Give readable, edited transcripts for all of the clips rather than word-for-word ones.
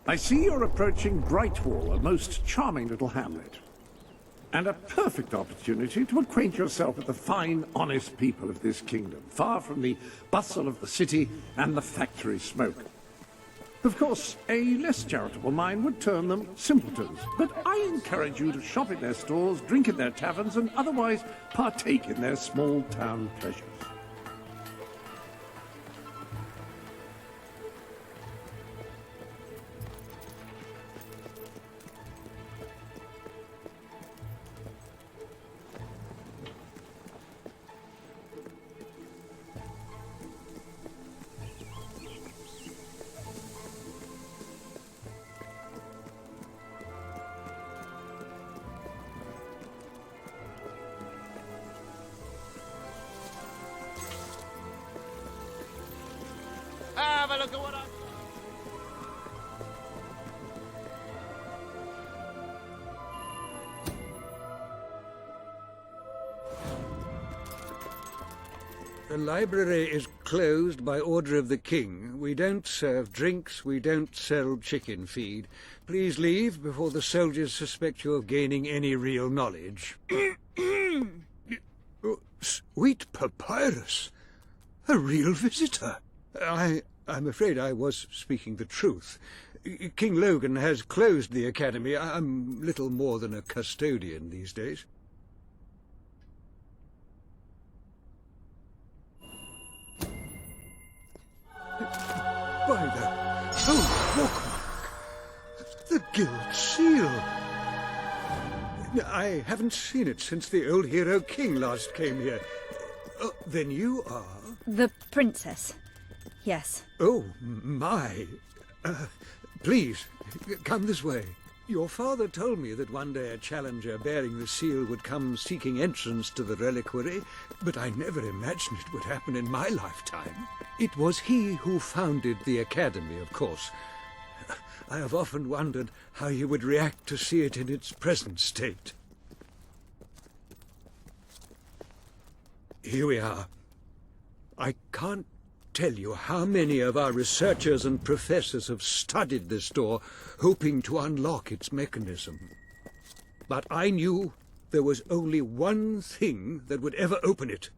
I see you're approaching Brightwall, a most charming little hamlet. And a perfect opportunity to acquaint yourself with the fine, honest people of this kingdom, far from the bustle of the city and the factory smoke. Of course, a less charitable mind would term them simpletons, but I encourage you to shop in their stores, drink in their taverns, and otherwise partake in their small-town pleasures. Have a look at what I... The library is closed by order of the king. We don't serve drinks, we don't sell chicken feed. Please leave before the soldiers suspect you of gaining any real knowledge. Oh, sweet papyrus! A real visitor! I'm afraid I was speaking the truth. King Logan has closed the academy. I'm little more than a custodian these days. By the holy bookmark! The Guild Seal! I haven't seen it since the old hero king last came here. Oh, then you are... The princess. Yes. Oh, my. Please, come this way. Your father told me that one day a challenger bearing the seal would come seeking entrance to the reliquary, but I never imagined it would happen in my lifetime. It was he who founded the academy, of course. I have often wondered how he would react to see it in its present state. Here we are. I can't tell you how many of our researchers and professors have studied this door, hoping to unlock its mechanism. But I knew there was only one thing that would ever open it.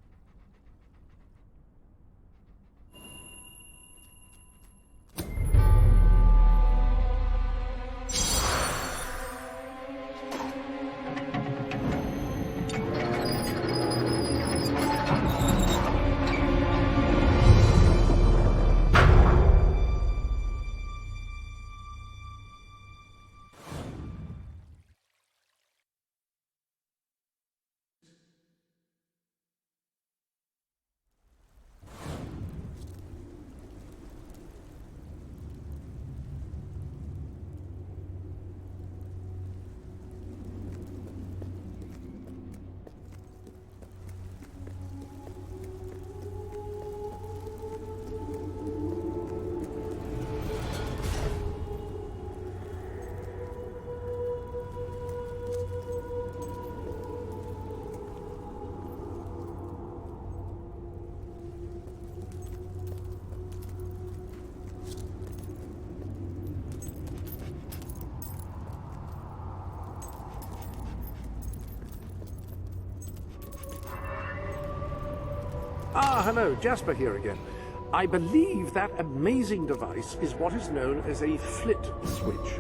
Ah, hello, Jasper here again. I believe that amazing device is what is known as a flit switch.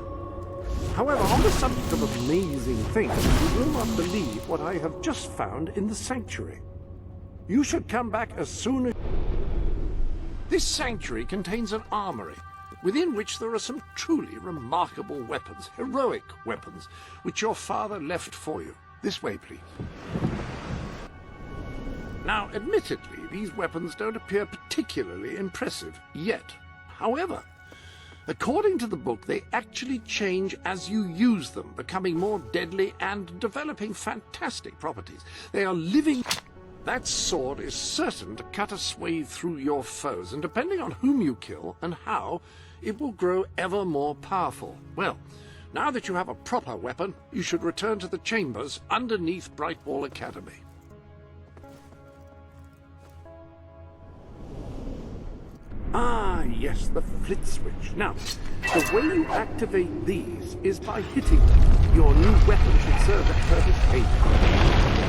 However, on the subject of amazing things, you will not believe what I have just found in the sanctuary. You should come back as soon as... This sanctuary contains an armory, within which there are some truly remarkable weapons, heroic weapons, which your father left for you. This way, please. Now, admittedly, these weapons don't appear particularly impressive yet. However, according to the book, they actually change as you use them, becoming more deadly and developing fantastic properties. They are living... That sword is certain to cut a swathe through your foes, and depending on whom you kill and how, it will grow ever more powerful. Well, now that you have a proper weapon, you should return to the chambers underneath Brightwall Academy. Ah, yes, the flit switch. Now, the way you activate these is by hitting them. Your new weapon should serve that purpose anytime.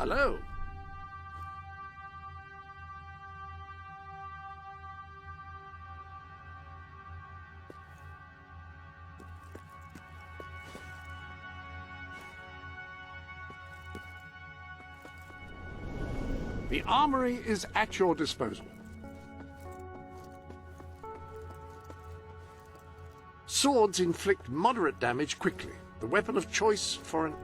Hello. The armory is at your disposal. Swords inflict moderate damage quickly. The weapon of choice for an...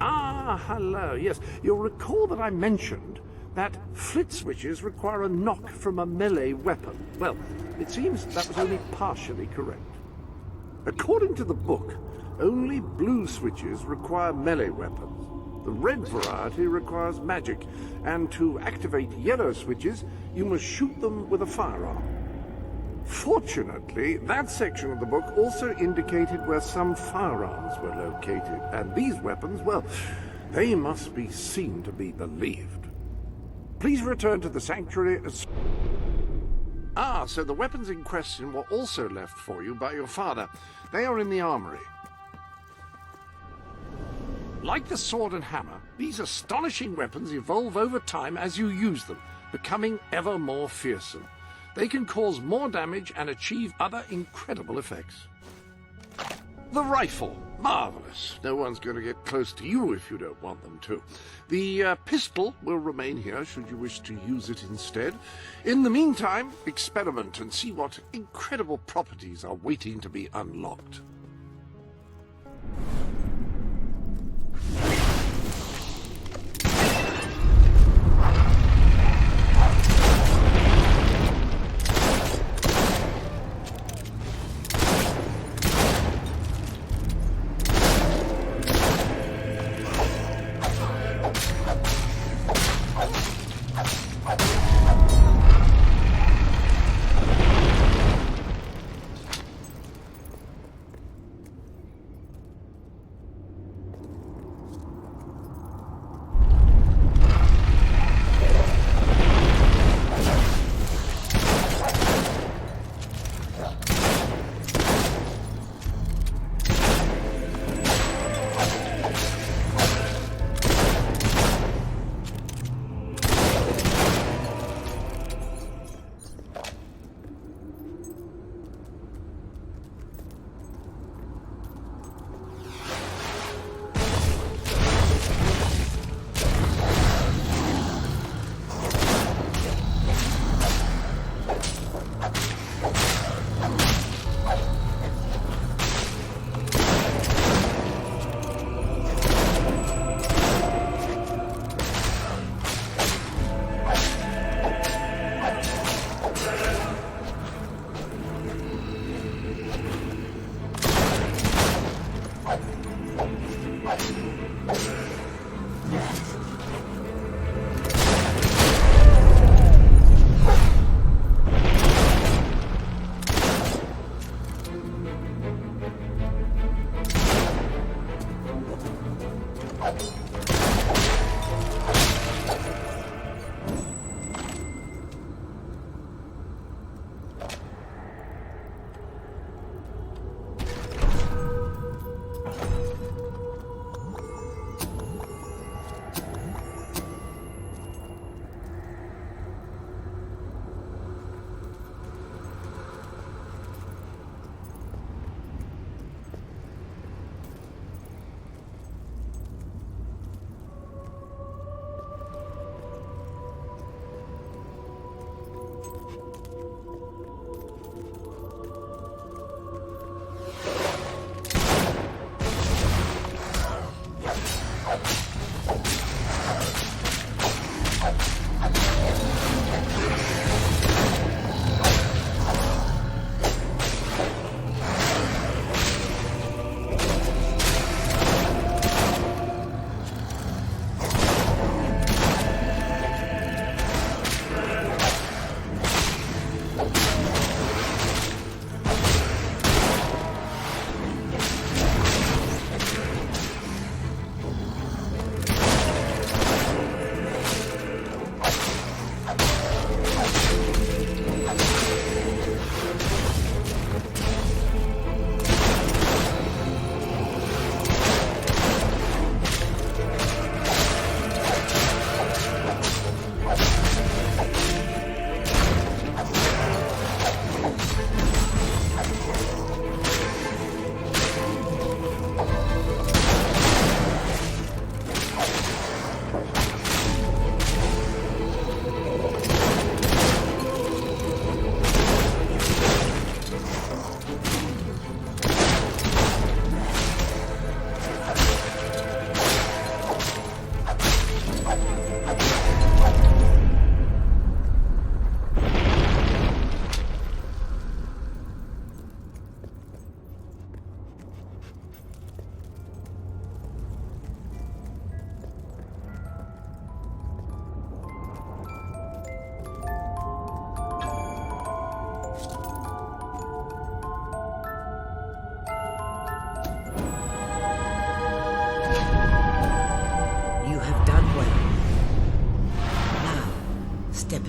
Ah, hello. Yes, you'll recall that I mentioned that flit switches require a knock from a melee weapon. Well, it seems that was only partially correct. According to the book, only blue switches require melee weapons. The red variety requires magic, and to activate yellow switches, you must shoot them with a firearm. Fortunately, that section of the book also indicated where some firearms were located, and these weapons, well, they must be seen to be believed. Please return to the sanctuary as... Ah, so the weapons in question were also left for you by your father. They are in the armory. Like the sword and hammer, these astonishing weapons evolve over time as you use them, becoming ever more fearsome. They can cause more damage and achieve other incredible effects. The rifle. Marvelous. No one's going to get close to you if you don't want them to. The pistol will remain here should you wish to use it instead. In the meantime, experiment and see what incredible properties are waiting to be unlocked.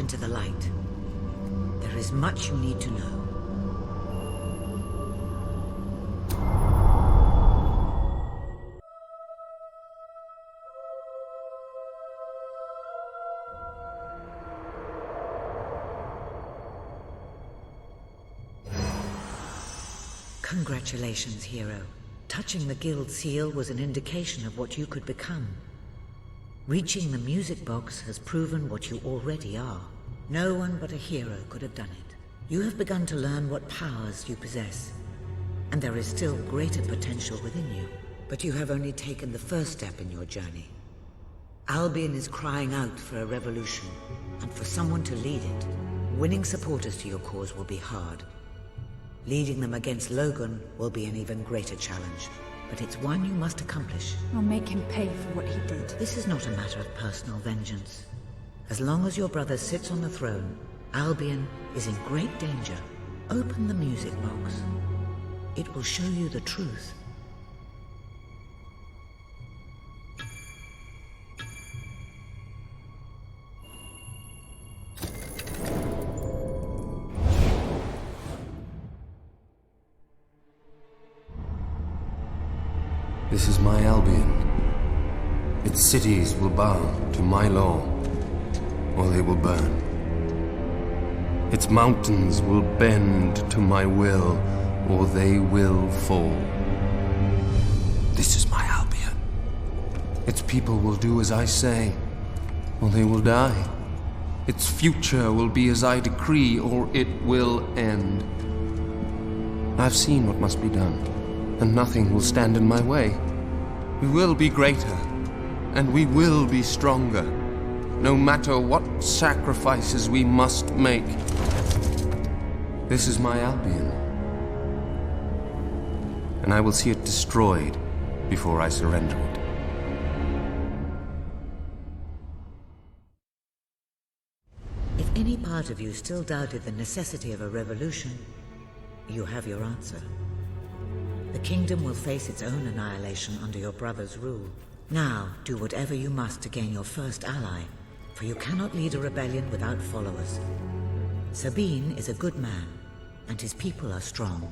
into the light. There is much you need to know. Congratulations, hero. Touching the guild seal was an indication of what you could become. Reaching the music box has proven what you already are. No one but a hero could have done it. You have begun to learn what powers you possess, and there is still greater potential within you. But you have only taken the first step in your journey. Albion is crying out for a revolution, and for someone to lead it. Winning supporters to your cause will be hard. Leading them against Logan will be an even greater challenge, but it's one you must accomplish. I'll make him pay for what he did. This is not a matter of personal vengeance. As long as your brother sits on the throne, Albion is in great danger. Open the music box. It will show you the truth. This is my Albion. Its cities will bow to my law, or they will burn. Its mountains will bend to my will, or they will fall. This is my Albion. Its people will do as I say, or they will die. Its future will be as I decree, or it will end. I've seen what must be done, and nothing will stand in my way. We will be greater, and we will be stronger, no matter what sacrifices we must make. This is my Albion, and I will see it destroyed before I surrender it. If any part of you still doubted the necessity of a revolution, you have your answer. The kingdom will face its own annihilation under your brother's rule. Now, do whatever you must to gain your first ally, for you cannot lead a rebellion without followers. Sabine is a good man, and his people are strong.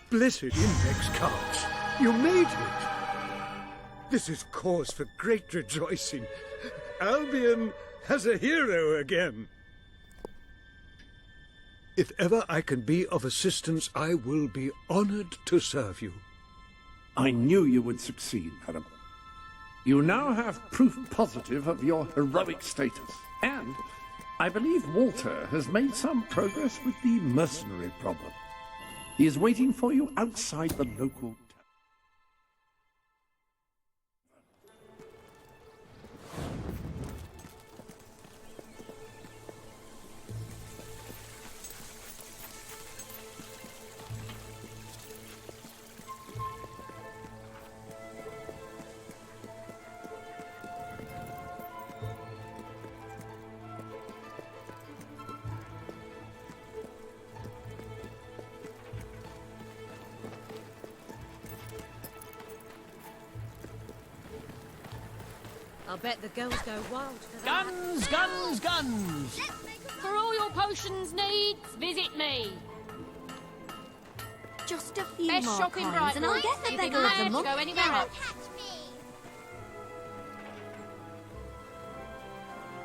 Blessed index cards. You made it. This is cause for great rejoicing. Albion has a hero again. If ever I can be of assistance, I will be honored to serve you. I knew you would succeed, madam. You now have proof positive of your heroic status, and I believe Walter has made some progress with the mercenary problem. He is waiting for you outside the local town. I'll bet the girls go wild for that. Guns, guns, guns! For all your potions needs, visit me. Just a few Best more shop in coins and I'll Brighton. get the You beggar can of the manage to month. go anywhere else.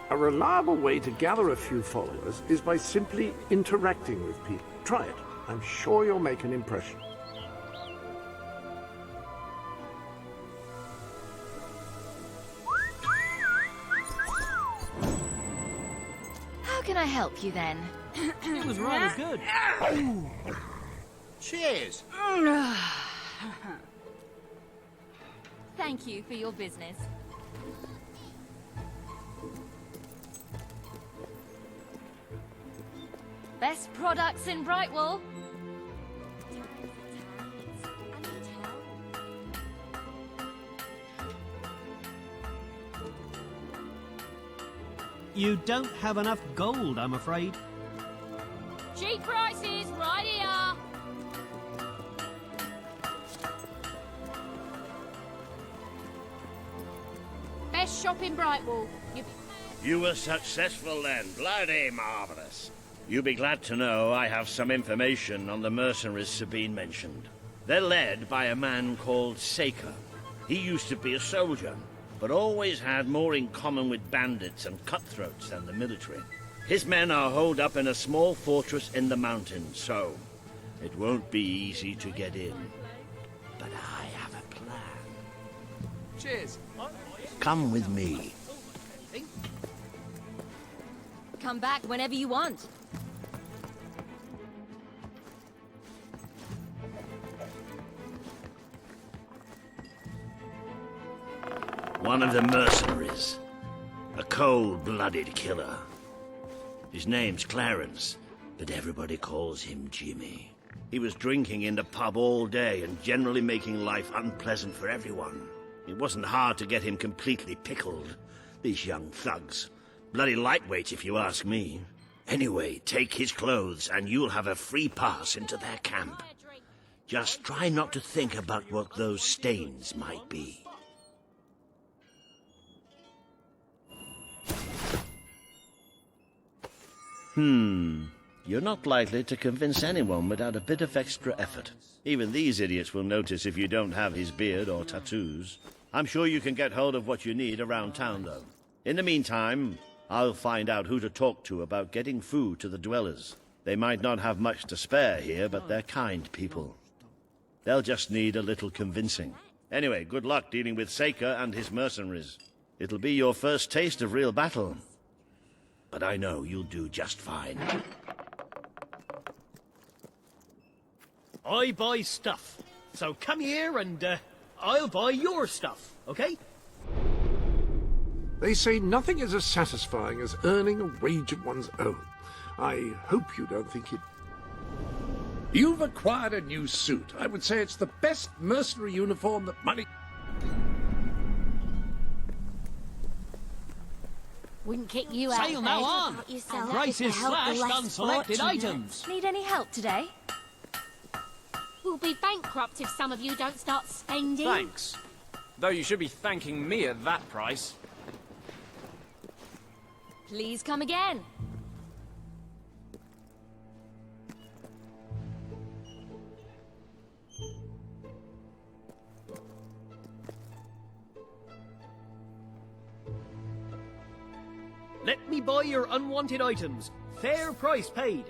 A reliable way to gather a few followers is by simply interacting with people. Try it. I'm sure you'll make an impression. How can I help you then? It was rather good. Cheers! Thank you for your business. Best products in Brightwall. You don't have enough gold, I'm afraid. Cheap prices right here. Best shop in Brightwall. You were successful then. Bloody marvellous. You'll be glad to know I have some information on the mercenaries Sabine mentioned. They're led by a man called Saker. He used to be a soldier, but always had more in common with bandits and cutthroats than the military. His men are holed up in a small fortress in the mountains, so it won't be easy to get in. But I have a plan. Cheers. Come with me. Come back whenever you want. One of the mercenaries. A cold-blooded killer. His name's Clarence, but everybody calls him Jimmy. He was drinking in the pub all day and generally making life unpleasant for everyone. It wasn't hard to get him completely pickled. These young thugs. Bloody lightweights, if you ask me. Anyway, take his clothes and you'll have a free pass into their camp. Just try not to think about what those stains might be. You're not likely to convince anyone without a bit of extra effort. Even these idiots will notice if you don't have his beard or tattoos. I'm sure you can get hold of what you need around town, though. In the meantime, I'll find out who to talk to about getting food to the dwellers. They might not have much to spare here, but they're kind people. They'll just need a little convincing. Anyway, good luck dealing with Saker and his mercenaries. It'll be your first taste of real battle. But I know you'll do just fine. I buy stuff. So come here and I'll buy your stuff, okay? They say nothing is as satisfying as earning a wage of one's own. I hope you don't think it... You've acquired a new suit. I would say it's the best mercenary uniform that money... Wouldn't kick you out. Sale now on! Yourself Prices to help the slashed less on selected fortunate. items. Need any help today? We'll be bankrupt if some of you don't start spending. Thanks. Though you should be thanking me at that price. Please come again. Let me buy your unwanted items. Fair price paid.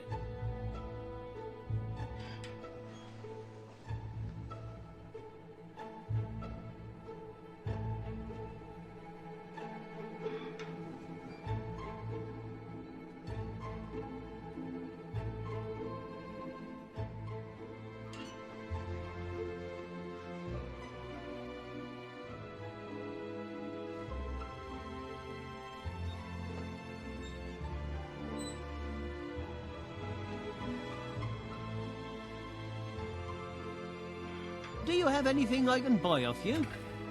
Do you have anything I can buy off you?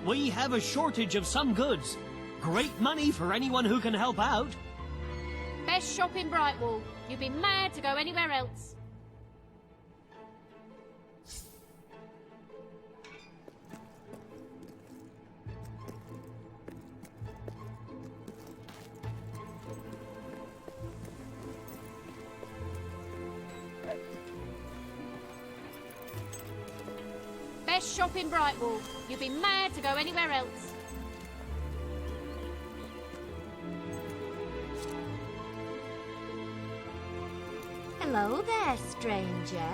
We have a shortage of some goods. Great money for anyone who can help out. Best shop in Brightwall. You'd be mad to go anywhere else. Best shop in Brightwall. You'd be mad to go anywhere else. Hello there, stranger.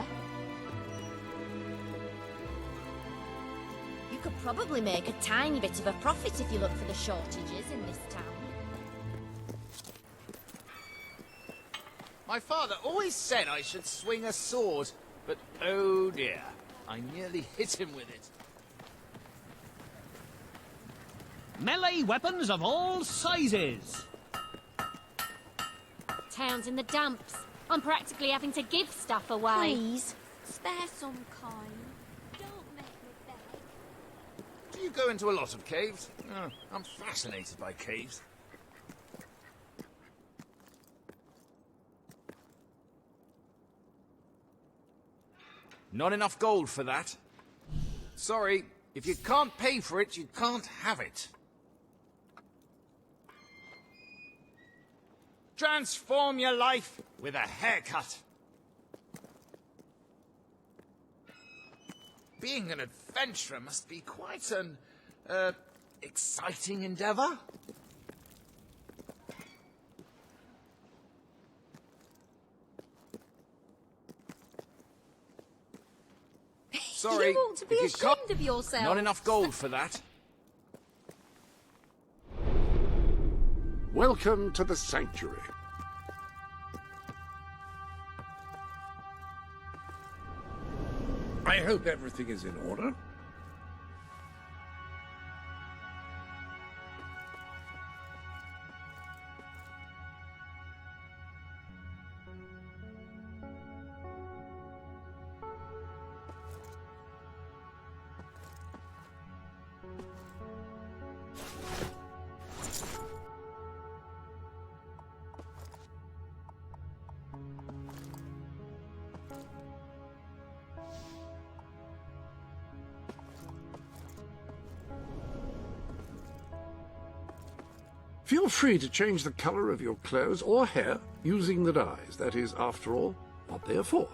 You could probably make a tiny bit of a profit if you look for the shortages in this town. My father always said I should swing a sword, but oh dear, I nearly hit him with it. Melee weapons of all sizes. Town's in the dumps. I'm practically having to give stuff away. Please, spare some kind. Don't make me beg. Do you go into a lot of caves? Oh, I'm fascinated by caves. Not enough gold for that. Sorry, if you can't pay for it, you can't have it. Transform your life with a haircut. Being an adventurer must be quite an, exciting endeavor. Sorry, You ought to be if you ashamed can't- of yourself. Not enough gold for that. Welcome to the Sanctuary. I hope everything is in order. Feel free to change the color of your clothes or hair using the dyes. That is, after all, what they are for.